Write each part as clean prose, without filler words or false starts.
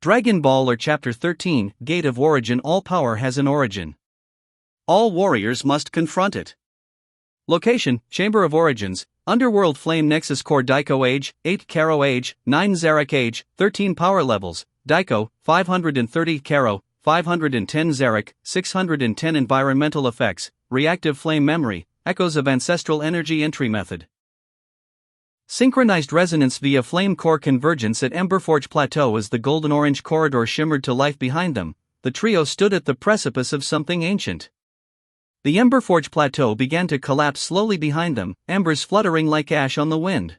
Dragon Ball or Chapter 13, Gate of Origin. All power has an origin. All warriors must confront it. Location, Chamber of Origins, Underworld Flame Nexus Core. Daiko Age, 8 Karo Age, 9 Zarak Age, 13 Power Levels, Daiko, 530 Karo, 510 Zarak, 610 Environmental Effects, Reactive Flame Memory, Echoes of Ancestral Energy. Entry Method. Synchronized resonance via flame core convergence at Emberforge Plateau. As the golden-orange corridor shimmered to life behind them, the trio stood at the precipice of something ancient. The Emberforge Plateau began to collapse slowly behind them, embers fluttering like ash on the wind.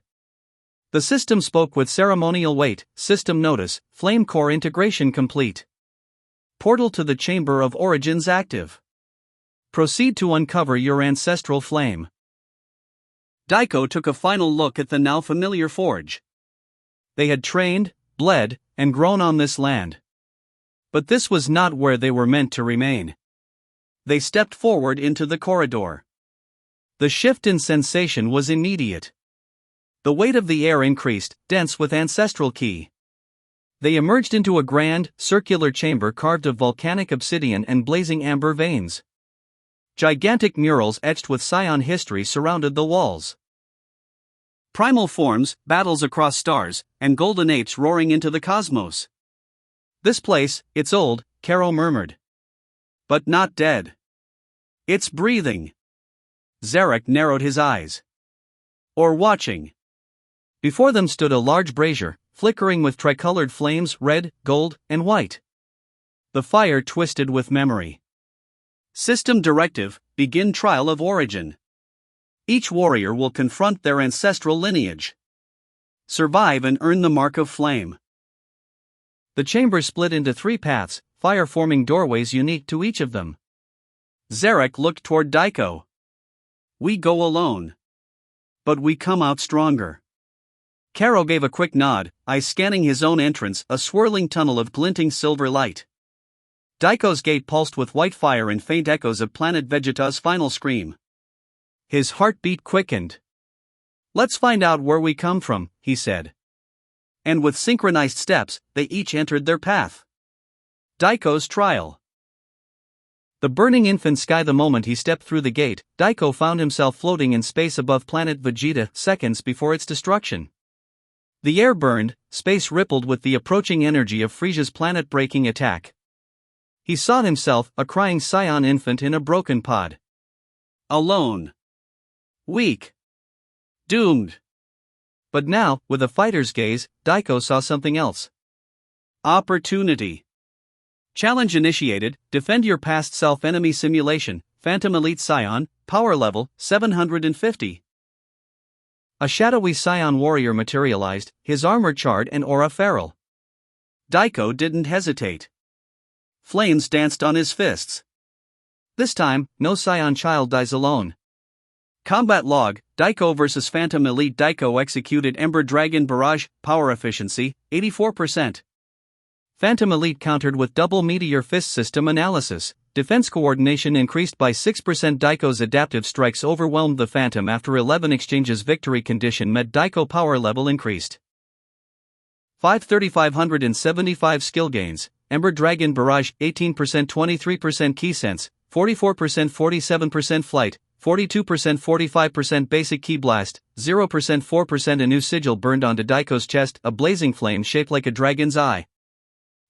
The system spoke with ceremonial weight. System notice, flame core integration complete. Portal to the Chamber of Origins active. Proceed to uncover your ancestral flame. Daiko took a final look at the now familiar forge. They had trained, bled, and grown on this land. But this was not where they were meant to remain. They stepped forward into the corridor. The shift in sensation was immediate. The weight of the air increased, dense with ancestral ki. They emerged into a grand, circular chamber carved of volcanic obsidian and blazing amber veins. Gigantic murals etched with Scion history surrounded the walls. Primal forms, battles across stars, and golden apes roaring into the cosmos. This place, it's old, Karo murmured. But not dead. It's breathing. Zarak narrowed his eyes. Or watching. Before them stood a large brazier, flickering with tricolored flames, red, gold, and white. The fire twisted with memory. System directive, begin trial of origin. Each warrior will confront their ancestral lineage. Survive and earn the mark of flame. The chamber split into 3 paths, fire-forming doorways unique to each of them. Zarak looked toward Daiko. We go alone. But we come out stronger. Karo gave a quick nod, eyes scanning his own entrance, a swirling tunnel of glinting silver light. Daiko's gate pulsed with white fire and faint echoes of Planet Vegeta's final scream. His heartbeat quickened. Let's find out where we come from, he said. And with synchronized steps, they each entered their path. Daiko's trial. The burning infant sky. The moment he stepped through the gate, Daiko found himself floating in space above Planet Vegeta, seconds before its destruction. The air burned, space rippled with the approaching energy of Frisia's planet-breaking attack. He saw himself, a crying Scion infant in a broken pod. Alone. Weak. Doomed. But now, with a fighter's gaze, Daiko saw something else. Opportunity. Challenge initiated, defend your past self. Enemy simulation, Phantom Elite Scion, power level, 750. A shadowy Scion warrior materialized, his armor charred and aura feral. Daiko didn't hesitate. Flames danced on his fists. This time, no Scion child dies alone. Combat log, Daiko vs Phantom Elite. Daiko executed Ember Dragon Barrage, power efficiency, 84%. Phantom Elite countered with double Meteor Fist system analysis, defense coordination increased by 6%. Daiko's adaptive strikes overwhelmed the Phantom after 11 exchanges. Victory condition met. Daiko power level increased. 3,575 skill gains, Ember Dragon Barrage, 18%, 23% Ki Sense, 44%, 47% Flight, 42%, 45% Basic Ki Blast, 0%, 4%. A new sigil burned onto Daiko's chest, a blazing flame shaped like a dragon's eye.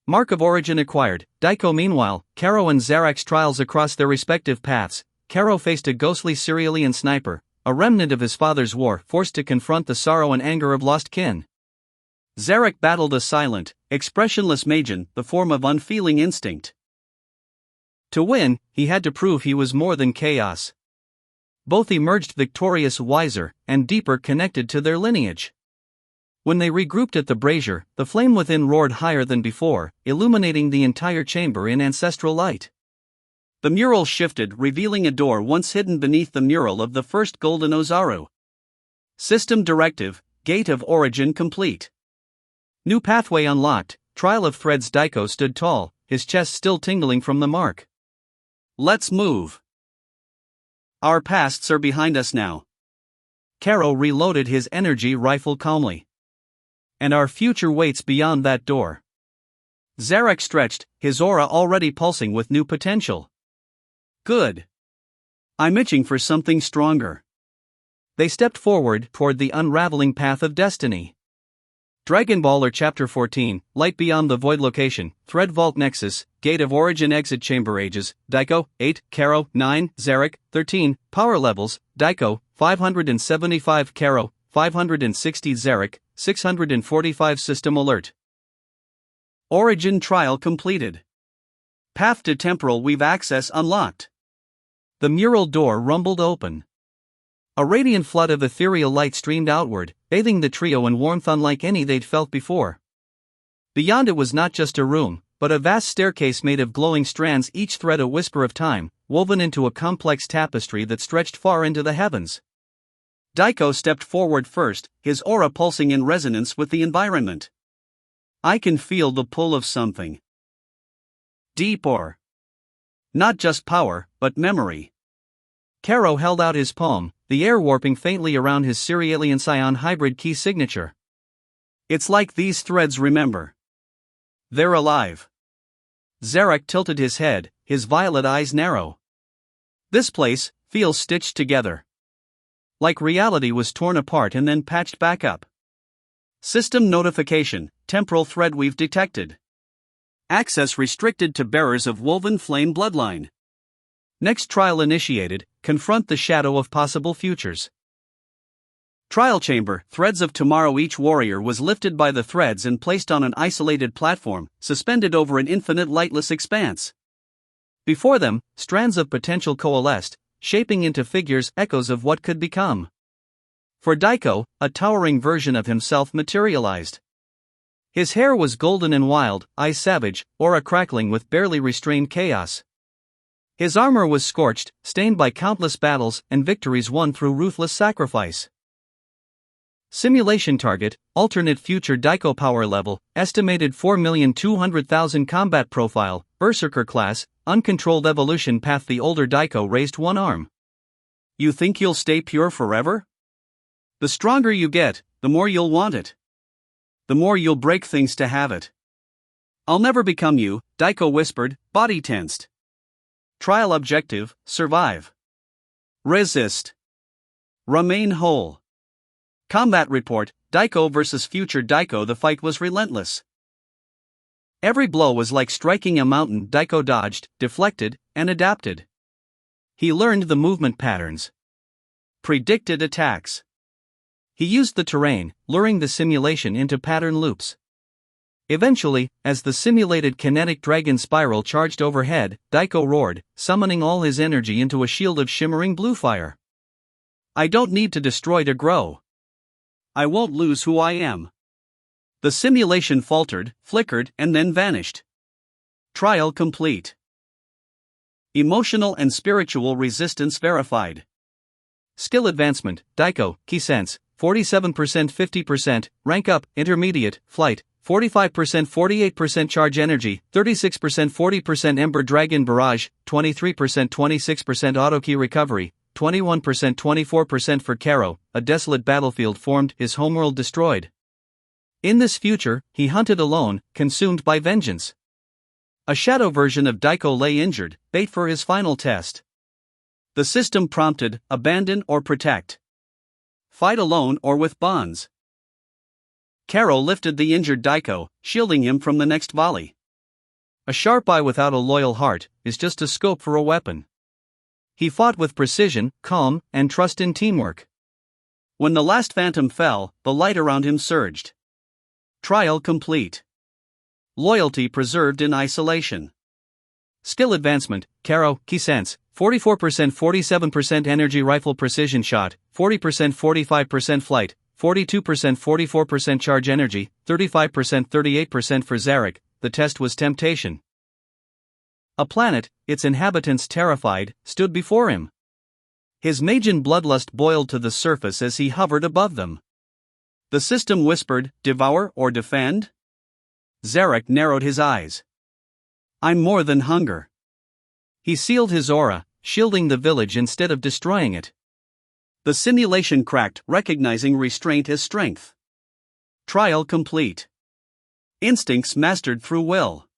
Mark of Origin acquired. Daiko. Meanwhile, Karo and Zarak's trials across their respective paths. Karo faced a ghostly Cerealian sniper, a remnant of his father's war, forced to confront the sorrow and anger of lost kin. Zarak battled a silent, expressionless Magen, the form of unfeeling instinct. To win, he had to prove he was more than chaos. Both emerged victorious, wiser, and deeper connected to their lineage. When they regrouped at the brazier, the flame within roared higher than before, illuminating the entire chamber in ancestral light. The mural shifted, revealing a door once hidden beneath the mural of the first Golden Ozaru. System directive, Gate of Origin complete. New pathway unlocked, Trial of Threads. Daiko stood tall, his chest still tingling from the mark. Let's move. Our pasts are behind us now. Karo reloaded his energy rifle calmly. And our future waits beyond that door. Zarek stretched, his aura already pulsing with new potential. Good. I'm itching for something stronger. They stepped forward toward the unraveling path of destiny. Dragon Baller Chapter 14, Light Beyond the Void Location, Thread Vault Nexus, Gate of Origin Exit Chamber Ages, Daiko, 8, Karo, 9, Zarek, 13, Power Levels, Daiko, 575 Karo, 560 Zarek, 645 System Alert. Origin Trial completed. Path to Temporal Weave access unlocked. The mural door rumbled open. A radiant flood of ethereal light streamed outward, bathing the trio in warmth unlike any they'd felt before. Beyond it was not just a room, but a vast staircase made of glowing strands, each thread a whisper of time, woven into a complex tapestry that stretched far into the heavens. Daiko stepped forward first, his aura pulsing in resonance with the environment. I can feel the pull of something deeper. Not just power, but memory. Karo held out his palm, the air warping faintly around his Cerealian Scion hybrid key signature. It's like these threads remember. They're alive. Zarek tilted his head, his violet eyes narrow. This place feels stitched together. Like reality was torn apart and then patched back up. System notification, temporal thread weave detected. Access restricted to bearers of woven flame bloodline. Next trial initiated, confront the shadow of possible futures. Trial chamber, threads of tomorrow. Each warrior was lifted by the threads and placed on an isolated platform, suspended over an infinite lightless expanse. Before them, strands of potential coalesced, shaping into figures, echoes of what could become. For Daiko, a towering version of himself materialized. His hair was golden and wild, eyes savage, aura crackling with barely restrained chaos. His armor was scorched, stained by countless battles and victories won through ruthless sacrifice. Simulation target, alternate future Daiko power level, estimated 4,200,000 combat profile, berserker class, uncontrolled evolution path. The older Daiko raised one arm. You think you'll stay pure forever? The stronger you get, the more you'll want it. The more you'll break things to have it. I'll never become you, Daiko whispered, body tensed. Trial objective, survive. Resist. Remain whole. Combat report, Daiko versus future Daiko. The fight was relentless. Every blow was like striking a mountain. Daiko dodged, deflected, and adapted. He learned the movement patterns. Predicted attacks. He used the terrain, luring the simulation into pattern loops. Eventually, as the simulated kinetic dragon spiral charged overhead, Daiko roared, summoning all his energy into a shield of shimmering blue fire. I don't need to destroy to grow. I won't lose who I am. The simulation faltered, flickered, and then vanished. Trial complete. Emotional and spiritual resistance verified. Skill advancement, Daiko, Key Sense, 47% 50%, rank up, intermediate, flight, 45% 48% charge energy, 36% 40% Ember Dragon Barrage, 23% 26% auto key recovery, 21% 24% for Karo. A desolate battlefield formed, his homeworld destroyed. In this future, he hunted alone, consumed by vengeance. A shadow version of Daiko lay injured, bait for his final test. The system prompted, abandon or protect. Fight alone or with bonds. Karo lifted the injured Daiko, shielding him from the next volley. A sharp eye without a loyal heart is just a scope for a weapon. He fought with precision, calm, and trust in teamwork. When the last phantom fell, the light around him surged. Trial complete. Loyalty preserved in isolation. Skill advancement, Karo, Key Sense, 44% 47% energy rifle precision shot, 40% 45% flight, 42% 44% charge energy, 35% 38% for Zarek. The test was temptation. A planet, its inhabitants terrified, stood before him. His Magian bloodlust boiled to the surface as he hovered above them. The system whispered, devour or defend? Zarek narrowed his eyes. I'm more than hunger. He sealed his aura, shielding the village instead of destroying it. The simulation cracked, recognizing restraint as strength. Trial complete. Instincts mastered through will.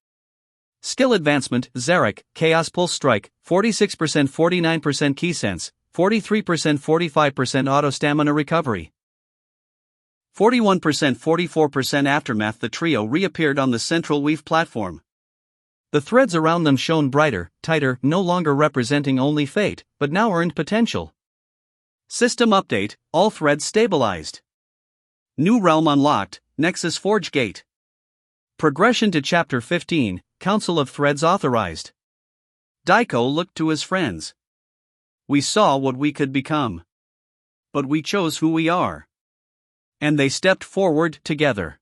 Skill advancement, Zarek, Chaos Pulse Strike, 46% 49% Key Sense, 43% 45% Auto Stamina Recovery. 41% 44% Aftermath. The trio reappeared on the central weave platform. The threads around them shone brighter, tighter, no longer representing only fate, but now earned potential. System update, all threads stabilized. New realm unlocked, Nexus Forge Gate. Progression to Chapter 15, Council of Threads authorized. Daiko looked to his friends. We saw what we could become. But we chose who we are. And they stepped forward together.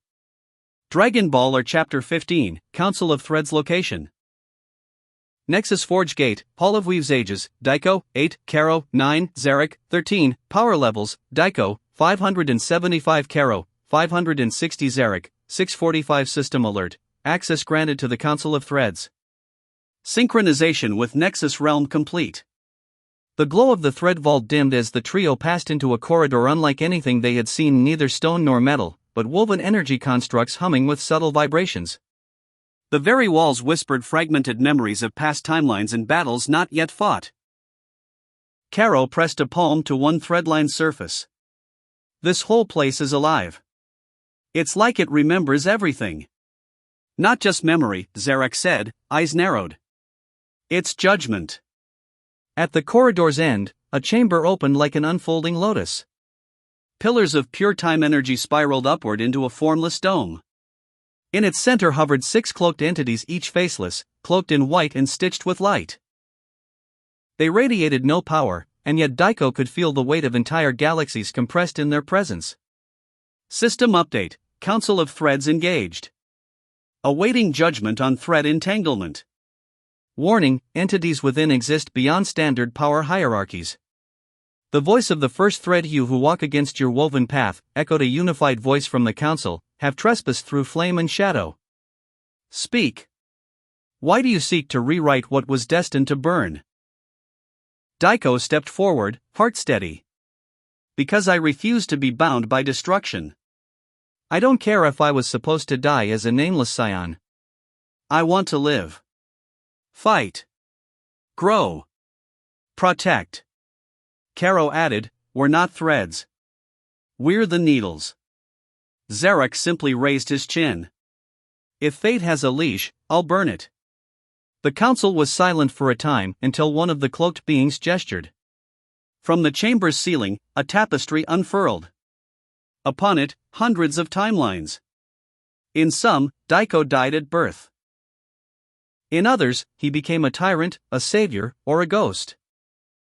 Dragon Ball or Chapter 15, Council of Threads location. Nexus Forge Gate, Hall of Weaves ages, Daiko, 8, Karo, 9, Zarek, 13, power levels, Daiko, 575 Karo, 560 Zarek, 645 system alert, access granted to the Council of Threads. Synchronization with Nexus Realm complete. The glow of the thread vault dimmed as the trio passed into a corridor unlike anything they had seen, neither stone nor metal, but woven energy constructs humming with subtle vibrations. The very walls whispered fragmented memories of past timelines and battles not yet fought. Karo pressed a palm to one threadline surface. This whole place is alive. It's like it remembers everything. Not just memory, Zarek said, eyes narrowed. It's judgment. At the corridor's end, a chamber opened like an unfolding lotus. Pillars of pure time energy spiraled upward into a formless dome. In its center hovered 6 cloaked entities, each faceless, cloaked in white and stitched with light. They radiated no power, and yet Daiko could feel the weight of entire galaxies compressed in their presence. System update, Council of Threads engaged. Awaiting judgment on thread entanglement. Warning, entities within exist beyond standard power hierarchies. The voice of the first thread, you who walk against your woven path, echoed a unified voice from the council, have trespassed through flame and shadow. Speak. Why do you seek to rewrite what was destined to burn? Daiko stepped forward, heart steady. Because I refuse to be bound by destruction. I don't care if I was supposed to die as a nameless scion. I want to live. Fight. Grow. Protect. Karo added, we're not threads. We're the needles. Zarek simply raised his chin. If fate has a leash, I'll burn it. The council was silent for a time until one of the cloaked beings gestured. From the chamber's ceiling, a tapestry unfurled. Upon it, hundreds of timelines. In some, Daiko died at birth. In others, he became a tyrant, a savior, or a ghost.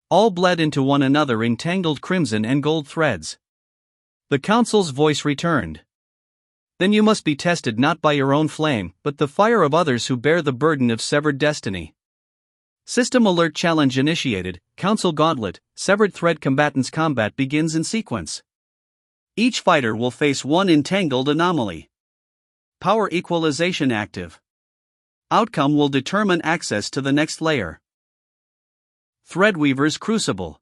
All bled into one another in tangled crimson and gold threads. The council's voice returned. Then you must be tested not by your own flame, but the fire of others who bear the burden of severed destiny. System alert challenge initiated, Council Gauntlet, severed thread combatants. Combat begins in sequence. Each fighter will face one entangled anomaly. Power equalization active. Outcome will determine access to the next layer. Threadweaver's Crucible.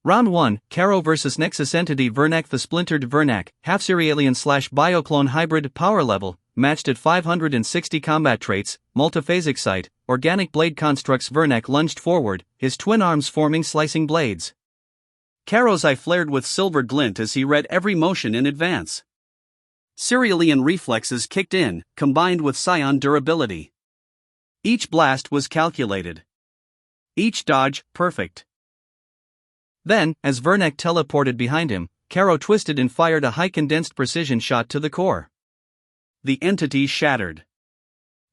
Round 1, Karo vs Nexus Entity Vernac. The splintered Vernac, half-Cerealian/Bioclone hybrid, power level, matched at 560 combat traits, multiphasic sight, organic blade constructs. Vernac lunged forward, his twin arms forming slicing blades. Karo's eye flared with silver glint as he read every motion in advance. Cerealian reflexes kicked in, combined with Scion durability. Each blast was calculated. Each dodge, perfect. Then, as Vernac teleported behind him, Karo twisted and fired a high-condensed precision shot to the core. The entity shattered.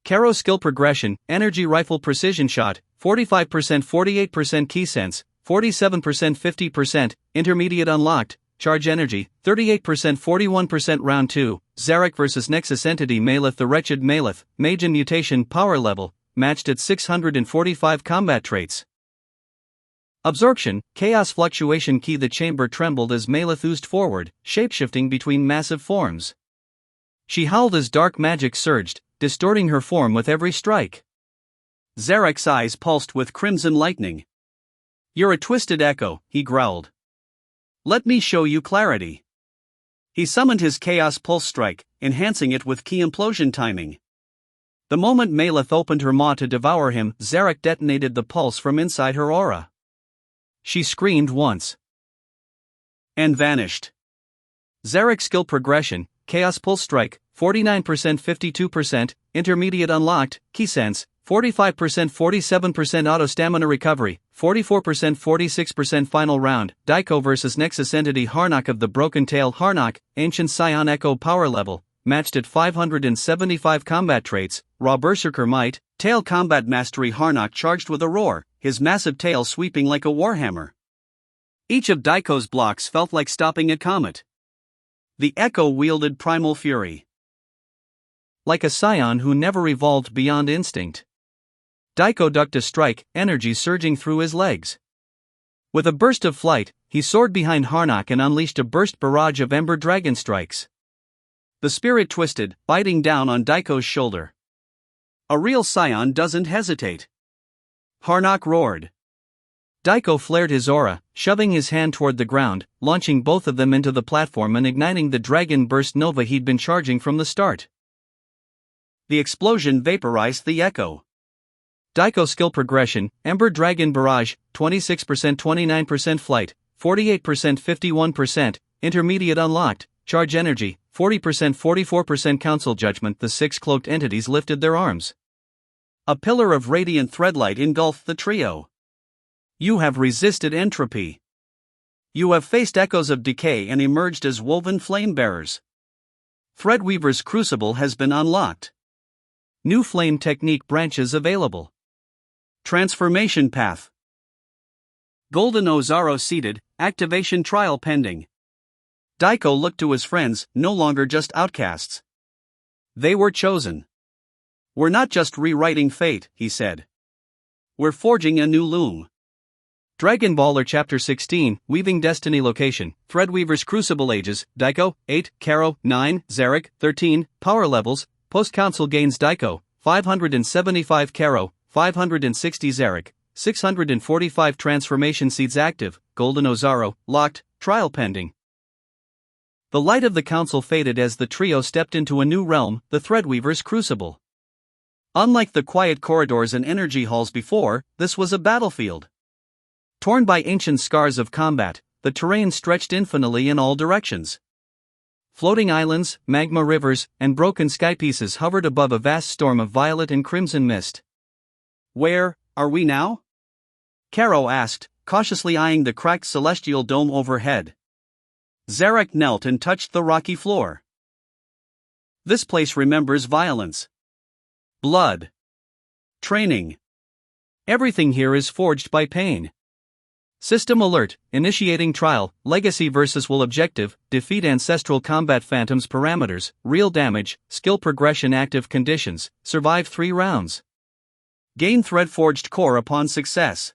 Karo's skill progression, energy rifle precision shot, 45% 48% key sense, 47% 50%, intermediate unlocked, charge energy, 38% 41%. Round 2, Zarek vs Nexus Entity Maleth. The wretched Maleth, mage and mutation, power level, matched at 645 combat traits. Absorption, chaos fluctuation key. The chamber trembled as Maleth oozed forward, shapeshifting between massive forms. She howled as dark magic surged, distorting her form with every strike. Zarek's eyes pulsed with crimson lightning. You're a twisted echo, he growled. Let me show you clarity. He summoned his Chaos Pulse Strike, enhancing it with key implosion timing. The moment Maleth opened her maw to devour him, Zarek detonated the pulse from inside her aura. She screamed once and vanished. Zarek skill progression, Chaos Pulse Strike, 49% 52%, Intermediate unlocked, Key Sense, 45% 47% Auto Stamina Recovery, 44% 46% Final Round, Daiko vs Nexus Entity Harnock of the Broken Tail Harnock, Ancient Scion Echo Power Level, matched at 575 combat traits, Raw Berserker Might, Tail Combat Mastery Harnock charged with a roar, his massive tail sweeping like a warhammer. Each of Daiko's blocks felt like stopping a comet. The Echo wielded primal fury. Like a scion who never evolved beyond instinct. Daiko ducked a strike, energy surging through his legs. With a burst of flight, he soared behind Harnock and unleashed a burst barrage of Ember Dragon strikes. The spirit twisted, biting down on Daiko's shoulder. A real scion doesn't hesitate. Harnock roared. Daiko flared his aura, shoving his hand toward the ground, launching both of them into the platform and igniting the Dragon Burst Nova he'd been charging from the start. The explosion vaporized the Echo. Daiko skill progression, Ember Dragon Barrage, 26% 29% Flight, 48% 51%, Intermediate unlocked, Charge Energy, 40% 44% Council Judgment. The six cloaked entities lifted their arms. A pillar of radiant threadlight engulfed the trio. You have resisted entropy. You have faced echoes of decay and emerged as woven flame bearers. Threadweaver's crucible has been unlocked. New flame technique branches available. Transformation path. Golden Ozaro seated, activation trial pending. Daiko looked to his friends, no longer just outcasts. They were chosen. We're not just rewriting fate, he said. We're forging a new loom. Dragon Baller Chapter 16, Weaving Destiny Location, Threadweaver's Crucible Ages, Daiko, 8, Karo, 9, Zarek, 13, Power Levels, Post-Council Gains Daiko, 575 Karo, 560 Zarek, 645 Transformation Seeds Active, Golden Ozaro, Locked, Trial Pending. The light of the council faded as the trio stepped into a new realm, the Threadweaver's Crucible. Unlike the quiet corridors and energy halls before, this was a battlefield. Torn by ancient scars of combat, the terrain stretched infinitely in all directions. Floating islands, magma rivers, and broken sky pieces hovered above a vast storm of violet and crimson mist. Where are we now? Karo asked, cautiously eyeing the cracked celestial dome overhead. Zarek knelt and touched the rocky floor. This place remembers violence. Blood. Training. Everything here is forged by pain. System alert, initiating trial, legacy versus will objective, defeat ancestral combat phantoms parameters, real damage, skill progression active conditions, survive 3 rounds. Gain thread forged core upon success.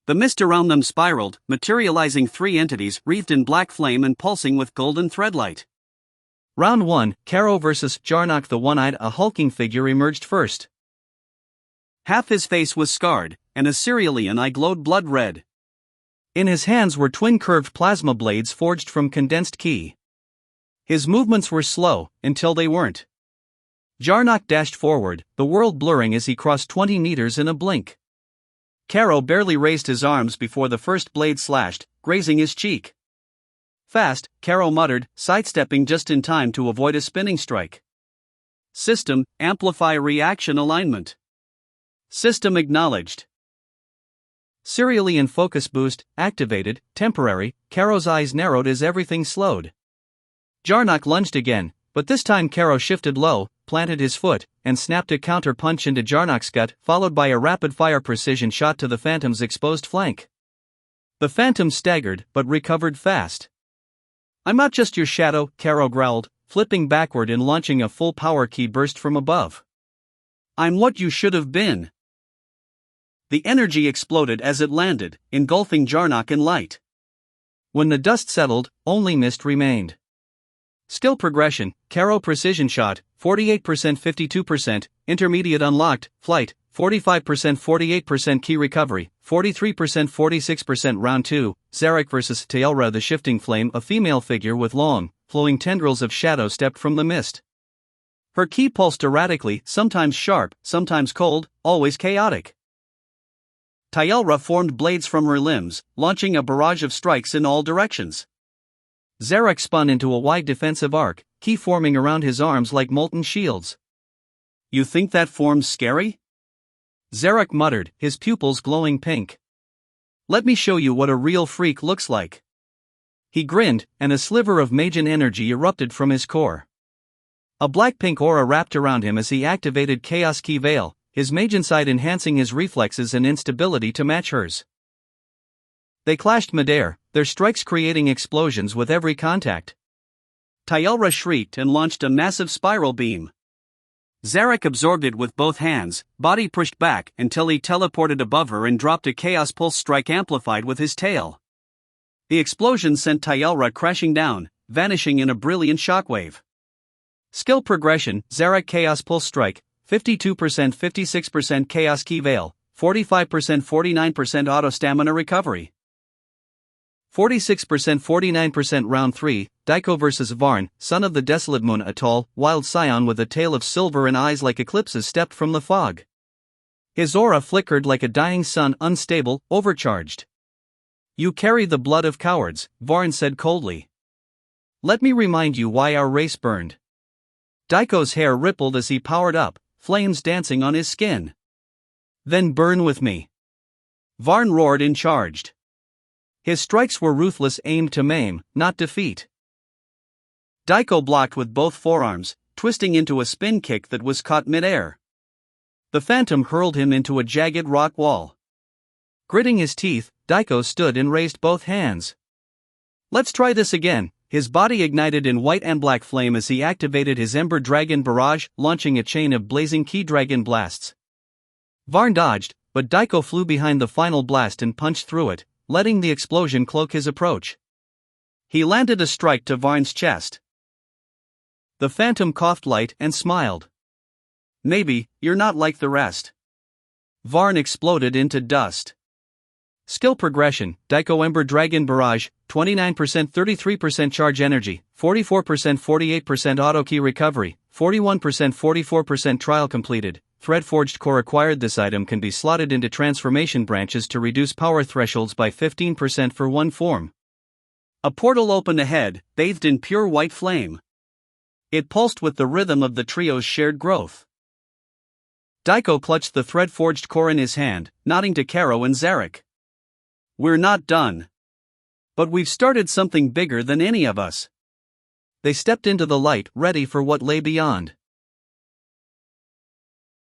The mist around them spiraled, materializing 3 entities wreathed in black flame and pulsing with golden threadlight. Round 1, Karo vs Jarnock the One-Eyed. A hulking figure emerged first. Half his face was scarred, and a cerulean eye glowed blood red. In his hands were twin curved plasma blades forged from condensed ki. His movements were slow, until they weren't. Jarnock dashed forward, the world blurring as he crossed 20 meters in a blink. Karo barely raised his arms before the first blade slashed, grazing his cheek. Fast, Karo muttered, sidestepping just in time to avoid a spinning strike. System, amplify reaction alignment. System acknowledged. Cerulean focus boost, activated, temporary. Karo's eyes narrowed as everything slowed. Jarnock lunged again, but this time Karo shifted low, planted his foot, and snapped a counter-punch into Jarnock's gut, followed by a rapid-fire precision shot to the Phantom's exposed flank. The Phantom staggered, but recovered fast. I'm not just your shadow, Karo growled, flipping backward and launching a full power ki burst from above. I'm what you should have been. The energy exploded as it landed, engulfing Jarnock in light. When the dust settled, only mist remained. Skill progression, Karo precision shot, 48% 52%, intermediate unlocked, flight, 45% 48% ki recovery, 43% 46% round 2, Zarek vs Taelra the Shifting Flame. A female figure with long, flowing tendrils of shadow stepped from the mist. Her ki pulsed erratically, sometimes sharp, sometimes cold, always chaotic. Tyelra formed blades from her limbs, launching a barrage of strikes in all directions. Zarek spun into a wide defensive arc, ki forming around his arms like molten shields. "You think that form's scary?" Zarek muttered, his pupils glowing pink. "Let me show you what a real freak looks like." He grinned, and a sliver of Magian energy erupted from his core. A black-pink aura wrapped around him as he activated Chaos Ki Veil, his Magian side enhancing his reflexes and instability to match hers. They clashed midair, their strikes creating explosions with every contact. Tyelra shrieked and launched a massive spiral beam. Zarek absorbed it with both hands, body pushed back until he teleported above her and dropped a Chaos Pulse strike amplified with his tail. The explosion sent Tyelra crashing down, vanishing in a brilliant shockwave. Skill progression: Zarek Chaos Pulse Strike, 52% 56% Chaos Ki Veil, 45% 49% Auto Stamina Recovery. 46% 49% Round 3, Daiko vs. Varn, son of the Desolate Moon, a tall, wild scion with a tail of silver and eyes like eclipses stepped from the fog. His aura flickered like a dying sun, unstable, overcharged. "You carry the blood of cowards," Varn said coldly. "Let me remind you why our race burned." Daiko's hair rippled as he powered up, flames dancing on his skin. "Then burn with me." Varn roared and charged. His strikes were ruthless, aimed to maim, not defeat. Daiko blocked with both forearms, twisting into a spin kick that was caught mid-air. The phantom hurled him into a jagged rock wall. Gritting his teeth, Daiko stood and raised both hands. "Let's try this again." His body ignited in white and black flame as he activated his Ember Dragon Barrage, launching a chain of blazing Ki Dragon blasts. Varn dodged, but Daiko flew behind the final blast and punched through it, letting the explosion cloak his approach. He landed a strike to Varn's chest. The phantom coughed light and smiled. "Maybe you're not like the rest." Varn exploded into dust. Skill progression: Daiko Ember Dragon Barrage, 29% 33% charge energy, 44% 48% auto ki recovery, 41% 44% trial completed. Threadforged core acquired. This item can be slotted into transformation branches to reduce power thresholds by 15% for one form. A portal opened ahead, bathed in pure white flame. It pulsed with the rhythm of the trio's shared growth. Daiko clutched the thread-forged core in his hand, nodding to Karo and Zarek. "We're not done. But we've started something bigger than any of us." They stepped into the light, ready for what lay beyond.